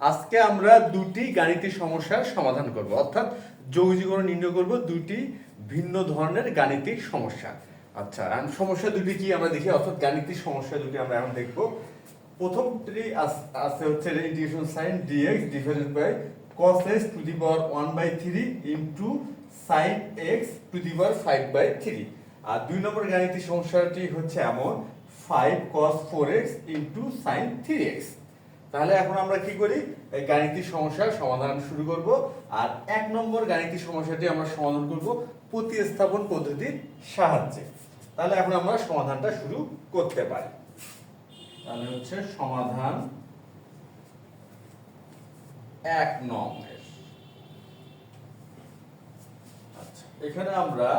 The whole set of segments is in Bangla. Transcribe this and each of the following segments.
আজকে আমরা দুটি গাণিতিক সমস্যার সমাধান করব, অর্থাৎ যৌগিকরণ নির্ণয় করব দুটি ভিন্ন ধরনের গাণিতিক সমস্যা। আচ্ছা, সমস্যা দুটি কি আমরা দেখি, অর্থাৎ গাণিতিক সমস্যা দুটি আমরা এখন দেখব। প্রথমটি আছে হচ্ছে integration sine dx divided by cos x to the power 1/3 into sin x to the power 5/3। আর দুই নম্বর গাণিতিক সমস্যাটি হচ্ছে এমন 5 cos 4x into sin 3x। তাহলে এখন আমরা কি করি, এই গাণিতিক সমস্যার সমাধান শুরু করব। আর এক নম্বর গাণিতিক সমস্যাটি আমরা সমাধান করব প্রতিস্থাপন পদ্ধতির সাহায্যে। তাহলে এখন আমরা সমাধানটা শুরু করতে পারি। তাহলে হচ্ছে সমাধান 1 নম্বর। আচ্ছা, এখানে আমরা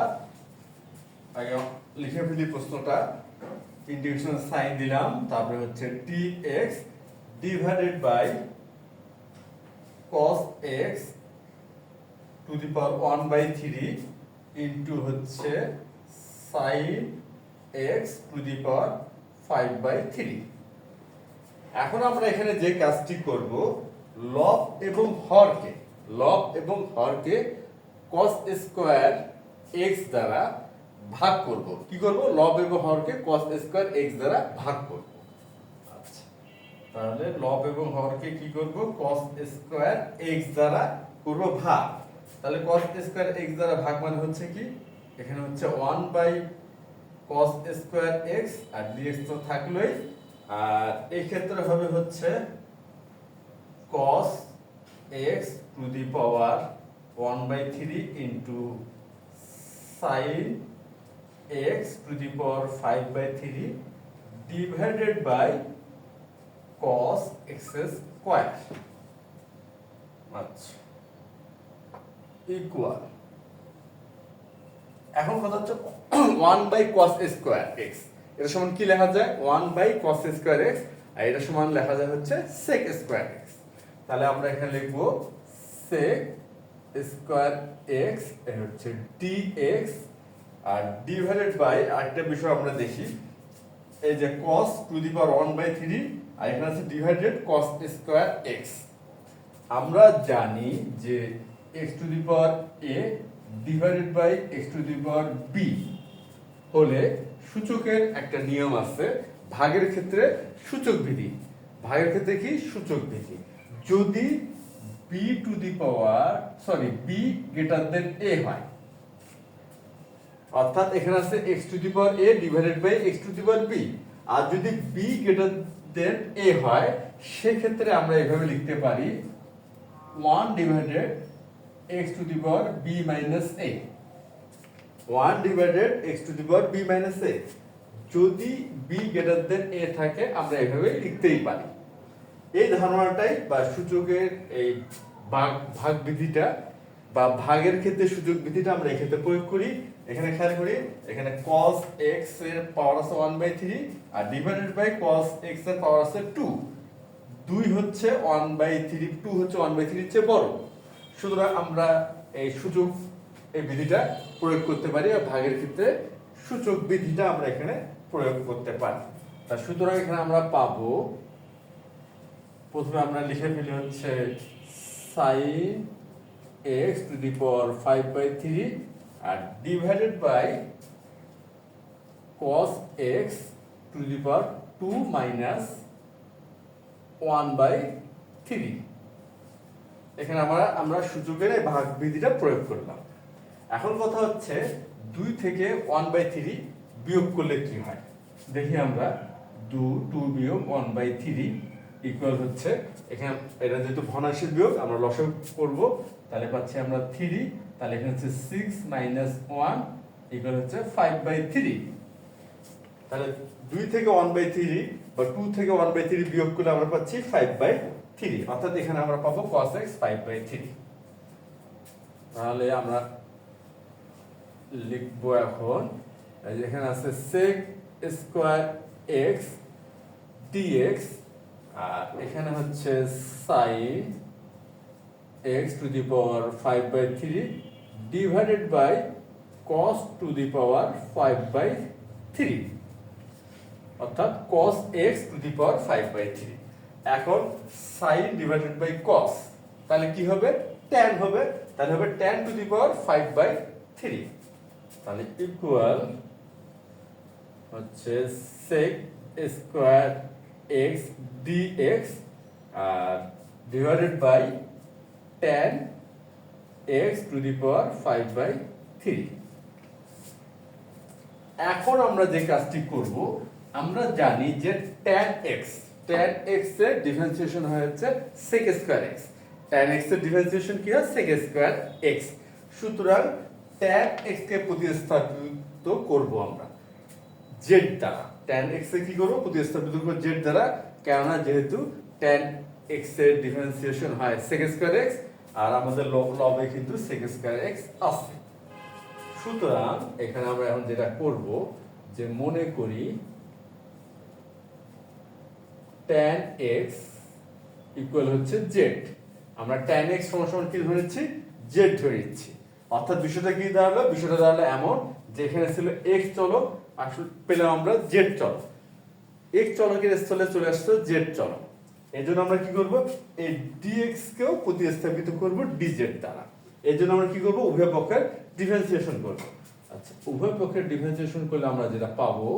আগে লিখে ফেলি প্রশ্নটা। ইন্টিগ্রেশন সাইন দিলাম, তারপরে হচ্ছে dx divided by cos x to the power 1/3 into হচ্ছে sin x to the power 5/3। এখন আমরা এখানে যে কাজটি করব, লব এবং হরকে cos স্কয়ার x দ্বারা ভাগ করব। কি করব, লব এবং হরকে cos স্কয়ার x দ্বারা ভাগ করব। আচ্ছা, তাহলে লব এবং হরকে কি করব, cos স্কয়ার x দ্বারা করব ভাগ। তাহলে cos স্কয়ার x দ্বারা ভাগ মানে হচ্ছে কি, এখানে হচ্ছে 1/cos স্কয়ার x আর dx তো থাকলোই। আর এই ক্ষেত্রে হবে হচ্ছে cos x to the power 1/3 into sin x to the power 5/3 divided by cos x square. আচ্ছা, ইকুয়াল, এখন কথা হচ্ছে 1/cos স্কয়ার x, এটা সমান কি লেখা যায়, 1/cos স্কয়ার x, আর এটা সমান লেখা যায় হচ্ছে sec স্কয়ার x। তাহলে আমরা এখানে লিখব sec স্কয়ার x এর হচ্ছে dx আর ডিভাইডেড বাই আরেকটা বিষয় আমরা দেখি, এই যে cos টু দি পাওয়ার 1/3 আর এখানে আছে ডিভাইডেড cos স্কয়ার x। আমরা জানি যে x to the power a divided by x to the power b হলে সূচকের একটা নিয়ম আছে, ভাগের ক্ষেত্রে সূচক বিধি। ভাগের ক্ষেত্রে কি, সূচক বিধি। যদি b to the power b greater than a হয়, অর্থাৎ এখানে আছে x to the power a divided by x to the power b, আর যদি b গ্রেটার দেন a হয়, সেক্ষেত্রে আমরা এভাবে লিখতে পারি 1 divided x to the power b minus a। 1 divided x to the power b minus a। যদি b গ্রেটার দেন a থাকে, আমরা এভাবে লিখতেই পারি। এই ধারণাটাই বা সূচকের এই ভাগ বিধিটা বা ভাগের ক্ষেত্রে সূচক বিধিটা আমরা এই ক্ষেত্রে প্রয়োগ করি। এখানে খেয়াল করি, এখানে cos x এর পাওয়ার আছে 1/3 আর ডিভাইডেড বাই cos x এর পাওয়ার আছে 2। 2 হচ্ছে 1/3, 2 হচ্ছে 1/3 এর চেয়ে বড়। সুতরাং আমরা এই সূচক এই বিধিটা প্রয়োগ করতে পারি, আর ভাগের ক্ষেত্রে সূচক বিধিটা আমরা এখানে প্রয়োগ করতে পারি। তা সুতরাং এখানে আমরা পাবো, প্রথমে আমরা লিখে ফেলি হচ্ছে sin x to the power 5/3 আর divided by cos x to the power 2 minus 1/3। এখানে আমরা সূচকের এই ভাগ বিধিটা প্রয়োগ করলাম। এখন কথা হচ্ছে 2 থেকে 1/3 বিয়োগ করলে কি হয় দেখি আমরা। 2 বিয়োগ 1/3 ইকুয়াল হচ্ছে, এখানে এটা যেহেতু ভগ্নাংশের বিয়োগ আমরা লসাগু করব, তাহলে পাচ্ছি আমরা 3। তাহলে এখানে হচ্ছে 6 মাইনাস 1 ইকুয়াল হচ্ছে 5/3। তাহলে 2 থেকে 1/3 বা 2 থেকে 1/3 বিয়োগ করলে আমরা পাচ্ছি 5/3, অর্থাৎ এখানে আমরা পাবো cos x 5/3। তাহলে আমরা লিখব এখন, এখানে আছে sec স্কয়ার x dx আর এখানে হচ্ছে sin x to the power 5/3 divided by cos to the power 5/3, অর্থাৎ cos x to the power 5/3। এখন sin ডিভাইডেড বাই cos, তাহলে কি হবে? tan হবে, তাহলে হবে tan টু দি পাওয়ার 5/3, তাহলে ইকুয়াল হচ্ছে sec স্কয়ার x dx আর divided by tan x to the power 5/3। এখন আমরা যে কাজটি করব, আমরা জানি যে tan x এর ডিফারেন্সিয়েশন হচ্ছে sec square x, tan x এর ডিফারেন্সিয়েশন কি হয়? sec square x। সুতরাং tan x কে প্রতিস্থাপিত করব আমরা z দ্বারা। tan x এ কি করব? প্রতিস্থাপিত করব z দ্বারা, কেননা যেহেতু tan x এর ডিফারেন্সিয়েশন হয় sec স্কয়ার x আর আমাদের লবে কিন্তু sec স্কয়ার x আছে। সুতরাং এখানে আমরা এখন যেটা করব, যে মনে করি tan x ইকুয়াল হচ্ছে z, আমরা tan x সমান কি ধরেছি? z ধরেছি। অর্থাৎ বিষয়টা কি দাঁড়ালো? বিষয়টা দাঁড়ালো এমন যে এখানে ছিল x চলক, আসলে পেলাম আমরা z চলক। x চলকের স্থলে চলে আসছে z চলক, এই জন্য আমরা কি করব? এই dx কেও প্রতিস্থাপিত করব dz দ্বারা। এই জন্য আমরা কি করব? উভয় পক্ষের ডিফারেন্সিয়েশন করব। আচ্ছা, উভয় পক্ষের ডিফারেন্সিয়েশন করলে আমরা যেটা পাবো,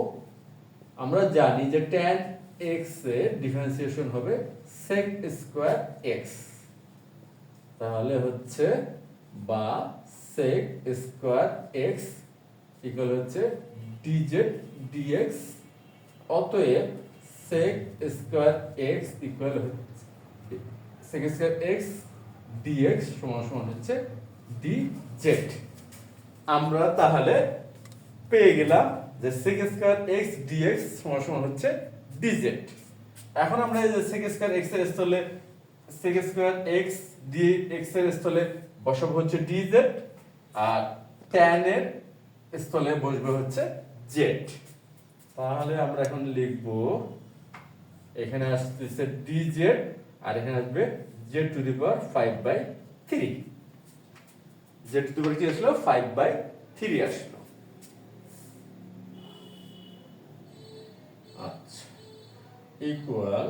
আমরা জানি যে tan x এর ডিফারেন্সিয়েশন হবে sec স্কয়ার x, তাহলে হচ্ছে বা sec স্কয়ার x ইকুয়াল হচ্ছে dz dx, অতএব sec স্কয়ার x ইকুয়াল হচ্ছে sec স্কয়ার x dx সমান সমান হচ্ছে dz। আমরা তাহলে পেয়ে গেলাম যে sec স্কয়ার x dx সমান সমান হচ্ছে dz। এখন আমরা এই যে sec স্কয়ার x এর স্থলে sec স্কয়ার x dx এর স্থলে বসাবো হচ্ছে dz, আর tan এর স্থলে বসবে হচ্ছে z। তাহলে আমরা এখন লিখব, এখানে আসছে dz আর এখানে আসবে z to the power 5/3। z to the power কি আসলো? 5/3 আসলো। আচ্ছা, ইকুয়াল,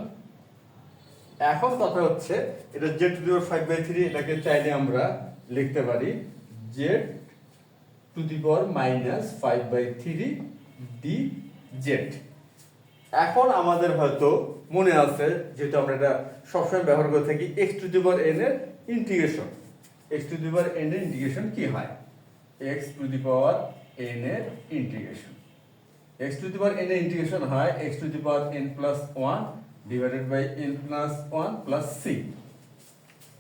এখন কথা হচ্ছে এটা z টু দি পাওয়ার 5/3, এটাকে চাইলে আমরা লিখতে পারি z to the power -5/3 dz। এখন আমাদের হয়তো মনে আছে, যেহেতু আমরা এটা সবসময় ব্যবহার করে থাকি, x to the power n এর integration. x to the power n এর ইন্টিগ্রেশন কি হয়? x to the power n এর integration, x to the power n এর ইন্টিগ্রেশন হয় x to the power n plus 1 divided by n plus 1 plus c।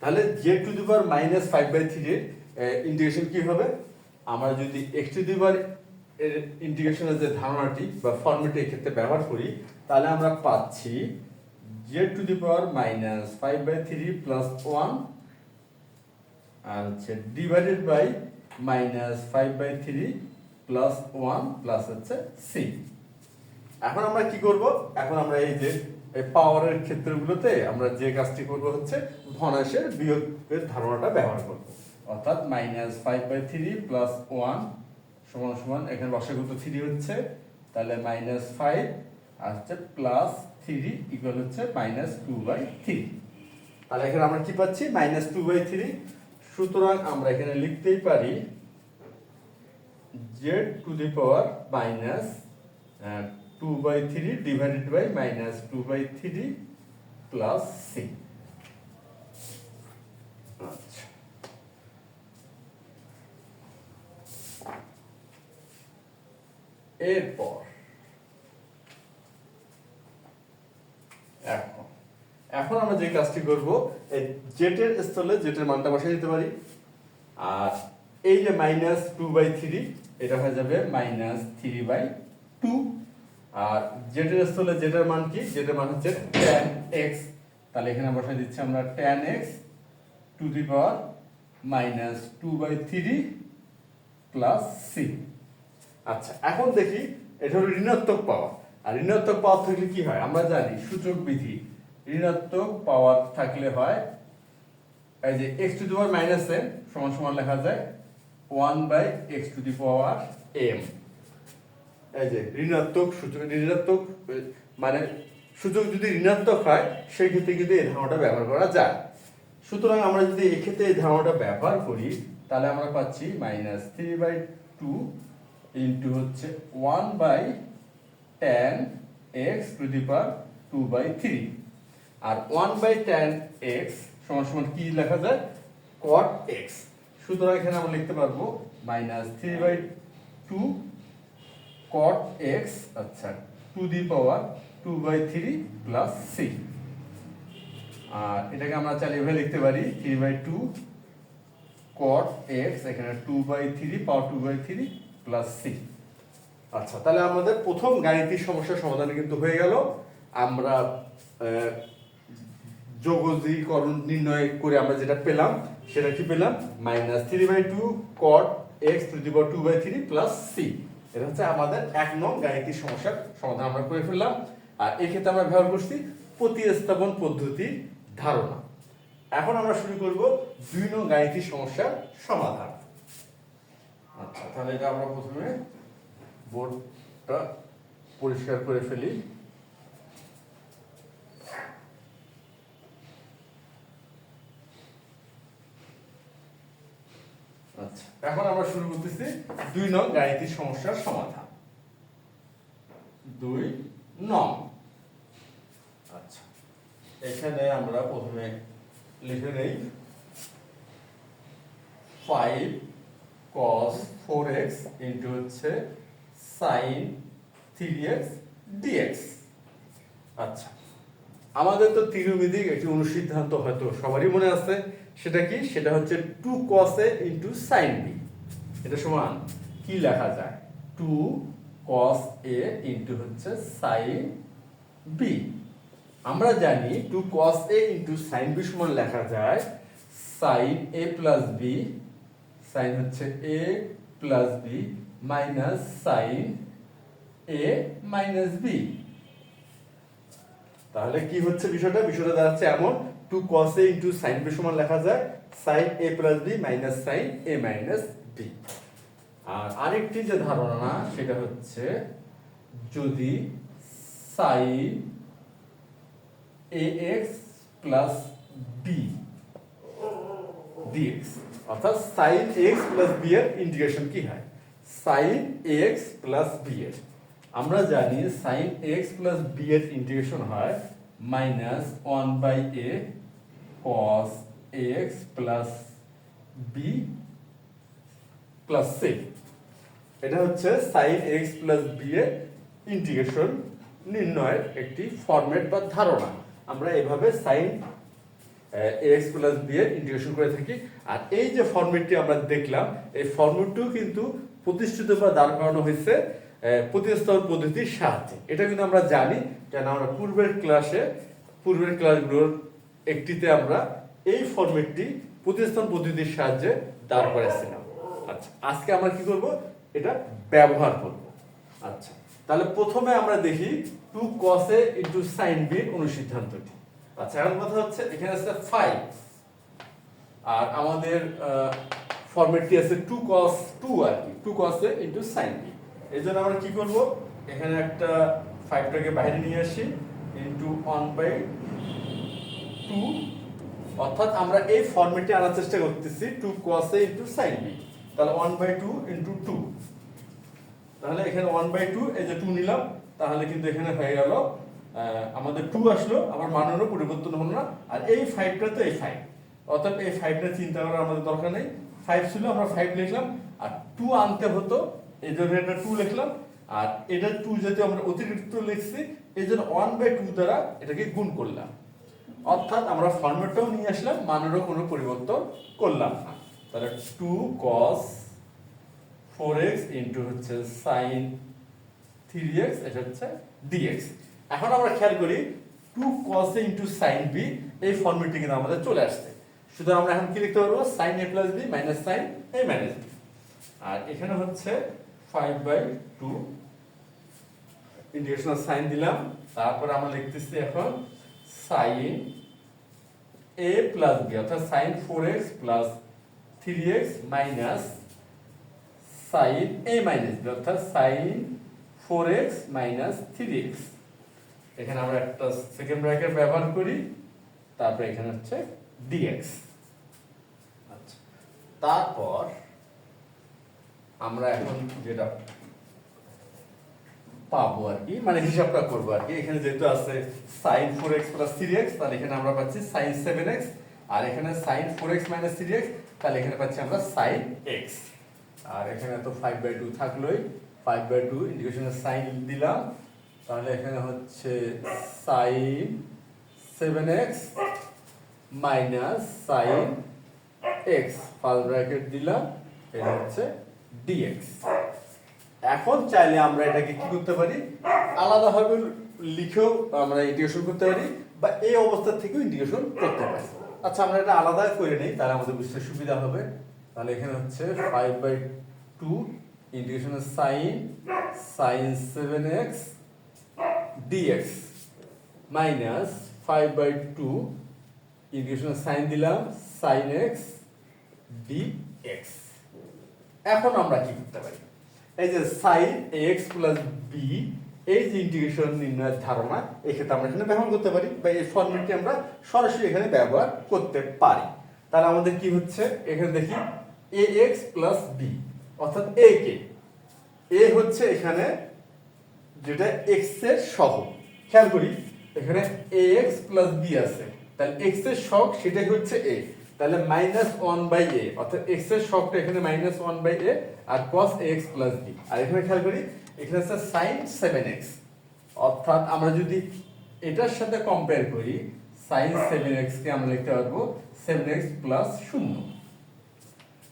তাহলে z টু দি পাওয়ার -5/3 এর ইন্টিগ্রেশন কি হবে? আমরা যদি x টু দি পাওয়ার এর ইন্টিগ্রেশনের যে ধারণাটি বা ফর্মুলাটি এক্ষেত্রে ব্যবহার করি, তাহলে আমরা পাচ্ছি z to the power -5/3 plus 1 আর হচ্ছে ডিভাইডেড বাই -5/3 প্লাস 1 প্লাস হচ্ছে c। এখন আমরা কি করব? এখন আমরা এই যে পাওয়ারের ক্ষেত্রগুলোতে আমরা যে কাজটি করব হচ্ছে ভগ্নাংশের বিয়োগের ধারণাটা ব্যবহার করব। অর্থাৎ -5/3 প্লাস 1 সমান সমান, এখানে লসাগু 3 হচ্ছে, তাহলে -5 আর হচ্ছে প্লাস 3 ইকুয়াল হচ্ছে -2/3। তাহলে এখানে আমরা কি পাচ্ছি? -2/3। সুতরাং আমরা এখানে লিখতেই পারি z to the power -2/3 divided by -2/3 plus c। আচ্ছা, এরপর এখন আমরা যে কাজটি করব, এই z এর স্থলে z এর মানটা বসিয়ে দিতে পারি, আর এই যে -2/3 এটা হয়ে যাবে -3/2, আর z এর স্থলে z এর মান কি? z এর মান হচ্ছে tan x, তাহলে এখানে বসাই দিচ্ছি আমরা tan x to the power -2/3 plus c। আচ্ছা, এখন দেখি এটা হলো ঋণাত্মক পাওয়ার, আর ঋণাত্মক পাওয়ার থাকলে কি হয়? আমরা জানি সূচক বিধি, ঋণাত্মক পাওয়ার থাকলে হয় এই যে x to the power -n সমান সমান লেখা যায় 1/x two the power m। এই যে ঋণাত্মক সূচক, ঋণাত্মক মানে সূচক যদি ঋণাত্মক হয় সেই ক্ষেত্রে কিন্তু এই ধারণাটা ব্যবহার করা যায়। সুতরাং আমরা যদি এক্ষেত্রে এই ধারণাটা ব্যবহার করি তাহলে আমরা পাচ্ছি -3/2 ইন্টু হচ্ছে 1/10x two the power 2/3, R 1/10x সমান সমান কি লেখা যায়, cot x। সুতরাং এখানে আমরা লিখতে পারবো -3/2 cot x, আচ্ছা, two the power 2/3 plus c। আর এটাকে আমরা চাইলে এভাবে লিখতে পারি 3/2 cot x, এখানে 2/3 পাওয়ার 2/3 প্লাস c। আচ্ছা, তাহলে আমাদের প্রথম গাণিতিক সমস্যার সমাধান কিন্তু হয়ে গেল। আমরা যোগজীকরণ নির্ণয় করে আমরা যেটা পেলাম সেটা কি পেলাম, -3/2 cot x to the power 2/3 plus c। এটা হচ্ছে আমাদের 1 নং গাণিতিক সমস্যার সমাধান আমরা করে ফেললাম। আর এই ক্ষেত্রে আমরা ব্যবহার করছি প্রতিস্থাপন পদ্ধতির ধারণা। এখন আমরা শুরু করব 2 নং গাণিতিক সমস্যার সমাধান। আচ্ছা, তাহলে এটা আমরা প্রথমে বোর্ডটা পরিষ্কার করে ফেলি। আচ্ছা, এখন আমরা শুরু করতেছি 2 নং গাণিতিক সমস্যার সমাধান। 2 নং। আচ্ছা, এখানে আমরা প্রথমে লিখে নেই 5 cos 4x ইন্টু হচ্ছে sin 3x dx। আচ্ছা, আমাদের তো ত্রিকোণমিতিক একটি অনুসিদ্ধান্ত হয়তো সবারই মনে আছে, সেটা কি, সেটা হচ্ছে 2 cos a into sin b। এটা সমান কি লেখা যায়, 2 cos a ইন্টু হচ্ছে sin b। আমরা জানি 2 cos a into sin b সমান লেখা যায় sin a plus b, sin হচ্ছে a plus b minus sin a minus b। তাহলে কি হচ্ছে বিষয়টা দাঁড়াচ্ছে এমন, 2 cos a into sin b সমান লেখা যায় sin a plus b minus sin a minus b। আর আরেকটি যে ধারণা সেটা হচ্ছে যদি sin ax plus b dx, অর্থাৎ sin ax প্লাস b এর ইন্টিগ্রেশন কি হয়, sin ax প্লাস b এর, আমরা জানি sin ax প্লাস b এর ইন্টিগ্রেশন হয় -1/a cos ax plus b plus c। এটা হচ্ছে sin ax প্লাস b এর ইন্টিগ্রেশন নির্ণয়ের একটি ফরম্যাট বা ধারণা। আমরা এভাবে sin ax প্লাস b এর ইন্টিগ্রেশন করে থাকি। আর এই যে ফরম্যাটটি আমরা দেখলাম, এই ফরম্যাটটিও কিন্তু প্রতিষ্ঠিত বা দাঁড় করানো হয়েছে প্রতিস্থাপন পদ্ধতির সাহায্যে। এটা কিন্তু আমরা জানি, কেন আমরা পূর্বের ক্লাসগুলোর একটিতে আমরা এই ফরম্যাটটি প্রতিস্থাপন পদ্ধতির সাহায্যে দাঁড় করেছিলাম। আচ্ছা, আজকে আমরা কি করব, এটা ব্যবহার করব। আচ্ছা, তাহলে প্রথমে আমরা দেখি 2 cos a into sin b এর অনুসিদ্ধান্তটি। আচ্ছা, এখন কথা হচ্ছে এখানে আছে 5 আর আমাদের ফরম্যাটটি আছে 2 cos 2 আর কি, 2 cos a into sin b। এই জন্য আমরা কি করব, এখানে একটা 5টাকে বাইরে নিয়ে আসি ইন্টু 1/2, অর্থাৎ আমরা এই ফরম্যাটে আনার চেষ্টা করতেছি 2 cos a into sin b। তাহলে 1/2 ইন্টু 2, তাহলে এখানে 1/2, এই যে 2 নিলাম, তাহলে কিন্তু এখানে হয়ে গেল আমাদের 2 আসলো, আবার মানেরও পরিবর্তন হলো না। আর এই 5টা তো এই 5, অর্থাৎ এই 5টা চিন্তা করার আমাদের দরকার নেই। 5 ছিল, আমরা 5 লিখলাম, আর 2 আনতে হতো, এই জন্য এটা 2 লিখলাম। আর এটা 2 যেহেতু আমরা অতিরিক্ত লিখছি, এই জন্য 1/2 দ্বারা এটাকে গুণ করলাম, অর্থাৎ আমরা ফরম্যাটটাও নিয়ে আসলাম, মানেরও কোনো পরিবর্তন করলাম না। তাহলে 2 cos 4x ইন্টু হচ্ছে sin 3x, এটা হচ্ছে dx। এখন আমরা খেয়াল করি 2 cos a into sin b এই ফর্মেটটি কিন্তু আমাদের চলে আসছে। সুতরাং আমরা এখন কি লিখতে পারবো, sin a plus b minus sin a minus b। আর এখানে হচ্ছে 5/2 ইন্টিগ্রেশনাল সাইন দিলাম, তারপর আমরা লিখতেছি এখন sin a প্লাস b, অর্থাৎ sin 4x plus 3x minus sin a minus b, অর্থাৎ sin 4x মাইনাস 3x। এখানে আমরা একটা সেকেন্ড ব্র্যাকেট ব্যবহার করি, তারপরে এখানে হচ্ছে dx। আচ্ছা, তারপর আমরা এখন যেটা পাবো আর কি, মানে হিসাবটা করবো আর কি, এখানে যেহেতু আছে sin 4x plus 3x, তাহলে এখানে আমরা পাচ্ছি sin 7x, আর এখানে sin 4x minus 3x, তাহলে এখানে পাচ্ছি আমরা sin x। আর এখানে তো 5/2 থাকলোই, 5/2 ইন্টিগ্রেশনের সাইন দিলাম, তাহলে এখানে হচ্ছে sin 7x minus sin x, first bracket দিলাম, এটা হচ্ছে dx। এখন চাইলে আমরা এটাকে কি করতে পারি, আলাদাভাবে লিখেও আমরা ইন্টিগ্রেশন করতে পারি, বা এই অবস্থা থেকেও ইন্টিগ্রেশন করতে পারি। আচ্ছা, আমরা এটা আলাদা করে নেই, তাহলে আমাদের বুঝতে সুবিধা হবে। তাহলে এখানে হচ্ছে 5/2 ইন্টিগ্রেশনের sin 7x dx মাইনাস 5/2 ইন্টিগ্রেশনের সাইন দিলাম sin x dx। এখন আমরা কি করতে পারি, এই যে sin ax plus b, এই যে ইন্টিগ্রেশন নির্ণয়ের ধারণা, এক্ষেত্রে আমরা এখানে ব্যবহার করতে পারি, বা এই ফর্মুলাটি আমরা সরাসরি এখানে ব্যবহার করতে পারি। তাহলে আমাদের কি হচ্ছে, এখানে দেখি ax plus b, অর্থাৎ a কে, a হচ্ছে এখানে যেটা x এর সহগ, খেয়াল করি এখানে ax plus b আছে, তাহলে x এর সহগ সেটাই হচ্ছে a, তাহলে -1/a, অর্থাৎ x এর সহগটা এখানে -1/a, আর cos ax plus b। আর এখানে খেয়াল করি এখানে আছে sin 7x, অর্থাৎ আমরা যদি এটার সাথে কম্পেয়ার করি, sin 7x কে আমরা লিখতে পারবো 7x plus 0।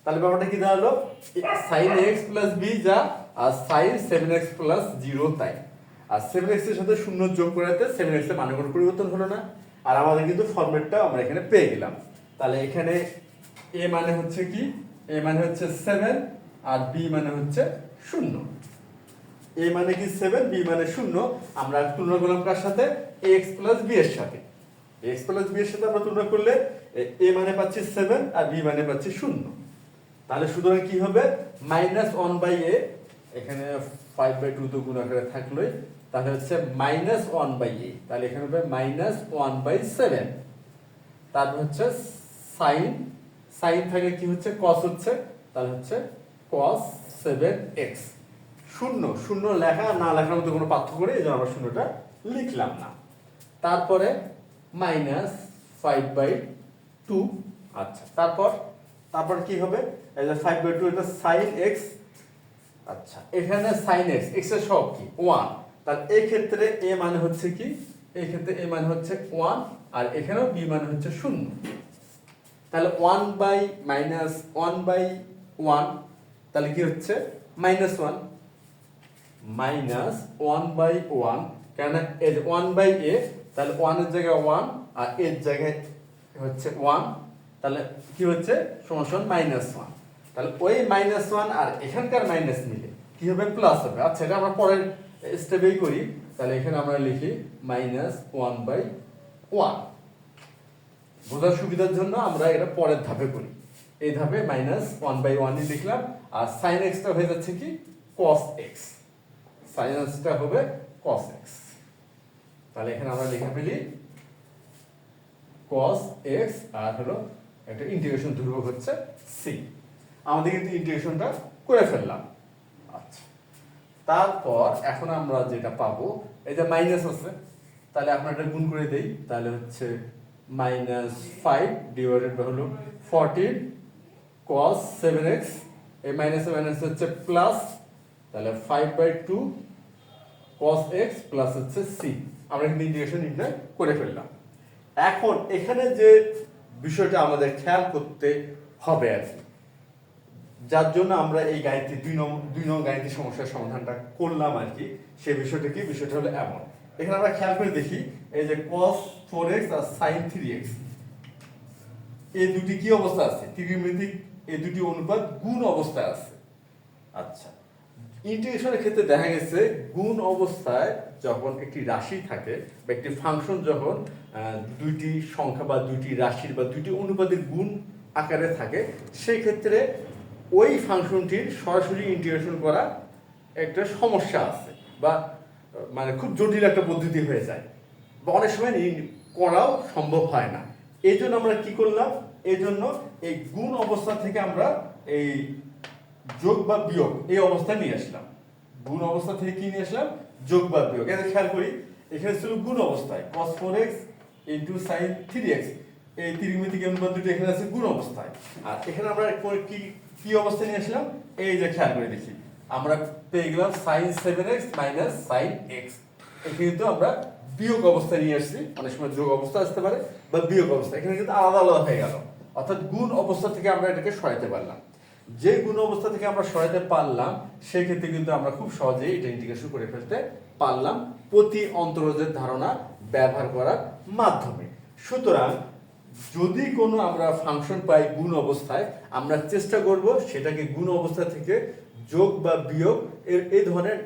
তাহলে ব্যাপারটা কি দাঁড়ালো, sin ax plus b যা, আর sin 7x plus 0 তাই, আর 7x এর সাথে 0 যোগ করাতে 7x এর মানে কোনো পরিবর্তন হলো না, আর আমাদের কিন্তু ফরম্যাটটা আমরা এখানে পেয়ে গেলাম। তাহলে এখানে a মানে হচ্ছে কি, a মানে হচ্ছে 7, আর b মানে হচ্ছে 0। a মানে কি 7, b মানে 0, আমরা তুলনা করলাম কার সাথে, ax plus b এর সাথে। ax plus b এর সাথে আমরা তুলনা করলে a মানে পাচ্ছি 7, আর b মানে পাচ্ছি 0। তাহলে সুতরাং কি হবে, -1/a, এখানে 5/2 তো গুণ আকারে থাকলোই, তাহলে হচ্ছে -1/a, তাহলে এখানে হবে -1/7। তারপর হচ্ছে sin থাকলে কি হচ্ছে, cos হচ্ছে, তাহলে হচ্ছে cos 7x। শূন্য লেখা না লেখার মধ্যে কোনো পার্থক্য নেই, এই জন্য আমরা শূন্যটা লিখলাম না। তারপরে -5/2। আচ্ছা, তারপর কি হবে, এই যে 5/2 এটা sin x। আচ্ছা, এখানে sin x, x এর সহগ কি 1, তাহলে এই ক্ষেত্রে a মানে হচ্ছে কি, এই ক্ষেত্রে a মানে হচ্ছে 1, আর এখানেও b মানে হচ্ছে 0। তাহলে 1/-1/1, তাহলে কি হচ্ছে -1, -1/1, কেন এই যে 1/a, তাহলে 1 এর জায়গায় 1, আর এর জায়গায় হচ্ছে 1, তাহলে কি হচ্ছে সমান -1। তাহলে ওই -1 আর এখানকার মাইনাস মিলে কি হবে, প্লাস হবে। আচ্ছা, এটা আমরা পরের স্টেপেই করি, তাহলে এখানে আমরা লিখি -1/1। বোঝার সুবিধার জন্য আমরা এটা পরের ধাপে করি, এই ধাপে -1/1 লিখলাম, আর sin x টা হয়ে যাচ্ছে কি cos x, sin x টা হবে cos x। তাহলে এখানে আমরা লিখে ফেলি cos x, আর হলো একটা ইন্টিগ্রেশন ধ্রুবক হচ্ছে c। আমাদের কিন্তু ইন্টিগ্রেশনটা করে ফেললাম। আচ্ছা, তারপর এখন আমরা যেটা পাবো, এই যে মাইনাস আছে, তাহলে আমরা এটা গুণ করে দেই, তাহলে হচ্ছে -5 ডিভাইডেড বাই হলো 14 cos 7x, এই মাইনাসে মাইনাস হচ্ছে প্লাস, তাহলে 5/2 cos x প্লাস হচ্ছে c। আমরা কিন্তু ইন্টিগ্রেশন নির্ণয় করে ফেললাম। এখন এখানে যে বিষয়টা আমাদের খেয়াল করতে হবে আর কি, যার জন্য আমরা এই গাণিতিক 2 নং গাণিতিক সমস্যার সমাধানটা করলাম আর কি, সেই বিষয়টা কি, বিষয়টা হলো এমন, এখানে আমরা খেয়াল করে দেখি, এই যে cos 4x আর sin 3x, এই দুটি কি অবস্থা আছে, ত্রিকোণমিতিক এই দুটি অনুপাত গুণ অবস্থায় আছে। আচ্ছা, ইন্টিগ্রেশনের ক্ষেত্রে দেখা গেছে গুণ অবস্থায় যখন একটি রাশি থাকে, বা একটি ফাংশন যখন দুইটি সংখ্যা বা দুইটি রাশির বা দুইটি অনুপাতের গুণ আকারে থাকে, সেই ক্ষেত্রে ওই ফাংশনটির সরাসরি ইন্টিগ্রেশন করা একটা সমস্যা আছে, বা মানে খুব জটিল একটা পদ্ধতি হয়ে যায়, বা অনেক সময় করাও সম্ভব হয় না। এই জন্য আমরা কি করলাম, এই জন্য এই গুণ অবস্থা থেকে আমরা এই যোগ বা বিয়োগ এই অবস্থায় নিয়ে আসলাম। গুণ অবস্থা থেকে কি নিয়ে আসলাম, যোগ বা বিয়োগ। এটা খেয়াল করি, এখানে ছিল গুণ অবস্থায় cos 4x into sin 3x, এই ত্রিকোণমিতিক অনুপাত দুটো এখানে আছে গুণ অবস্থায়। আর এখানে আমরা কি কি অবস্থায় নিয়ে আসলাম, এই যে খেয়াল করে দেখি, আমরা পেয়ে গেলাম sin 7x minus sin x। এখানে কিন্তু আমরা বিয়োগ অবস্থায় নিয়ে আসছি, অনেক সময় যোগ অবস্থা আসতে পারে বা বিয়োগ অবস্থা, এখানে কিন্তু আলাদা আলাদা হয়ে গেল, অর্থাৎ গুণ অবস্থা থেকে আমরা এটাকে সরাইতে পারলাম। যে গুণ অবস্থা থেকে আমরা সরাইতে পারলাম সেক্ষেত্রে কিন্তু আমরা খুব সহজেই এটা ইন্টিগ্রেশন করে ফেলতে পারলাম প্রতি অন্তরজের ধারণা ব্যবহার করার মাধ্যমে। সুতরাং যদি কোনো আমরা ফাংশন পাই গুণ অবস্থায়, আমরা চেষ্টা করব সেটাকে গুণ অবস্থা থেকে যোগ বা বিয়োগ এই ধরনের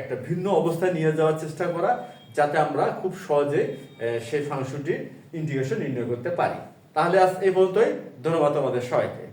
একটা ভিন্ন অবস্থায় নিয়ে যাওয়ার চেষ্টা করা, যাতে আমরা খুব সহজে সেই ফাংশনটির ইন্টিগ্রেশন নির্ণয় করতে পারি। তাহলে আজ এই পর্যন্তই। ধন্যবাদ আমাদের সবাইকে।